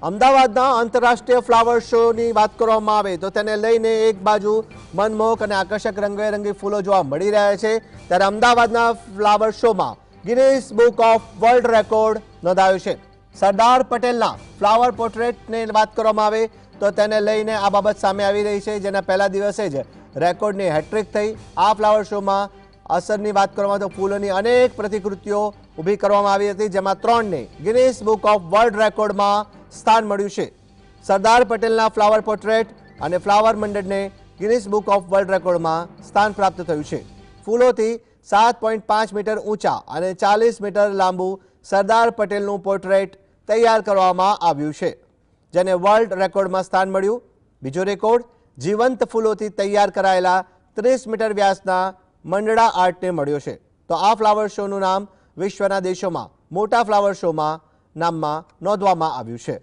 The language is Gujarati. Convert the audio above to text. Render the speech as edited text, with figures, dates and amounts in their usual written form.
અમદાવાદના આંતરરાષ્ટ્રીય ફ્લાવર શોની વાત કરવામાં આવે તો તેને લઈને એક બાજુ મનમોહક અને આકર્ષક રંગબેરંગી ફૂલો જોવા મળી રહ્યા છે, ત્યારે અમદાવાદના ફ્લાવર શોમાં Guinness book of world record નોંધાયો છે। સરદાર પટેલના ફ્લાવર પોર્ટ્રેટની વાત કરવામાં આવે તો તેને લઈને આ બાબત સામે આવી રહી છે, જેના પહેલા દિવસે જ રેકોર્ડની હેટ્રિક થઈ। આ ફ્લાવર શોમાં અસરની વાત કરવામાં તો ફૂલોની અનેક પ્રતિકૃતિઓ ઊભી કરવામાં આવી હતી, જેમાં 3ને ગિનિસ બુક ઓફ વર્લ્ડ રેકોર્ડમાં સ્થાન મળ્યું છે। સરદાર પટેલના ફ્લાવર પોર્ટ્રેટ અને ફ્લાવર મંડળને ગિનિસ બુક ઓફ વર્લ્ડ રેકોર્ડમાં સ્થાન પ્રાપ્ત થયું છે। ફૂલોથી 7.5 મીટર ઊંચા અને 40 મીટર લાંબુ સરદાર પટેલનું પોર્ટ્રેટ તૈયાર કરવામાં આવ્યું છે, જેને વર્લ્ડ રેકોર્ડમાં સ્થાન મળ્યું। બીજો રેકોર્ડ જીવંત ફૂલોથી તૈયાર કરાયેલા 30 મીટર વ્યાસના મંડળા આર્ટને મળ્યો છે। તો આ ફ્લાવર શોનું નામ વિશ્વના દેશોમાં મોટા ફ્લાવર શોમાં નામમાં નોંધવામાં આવ્યું છે।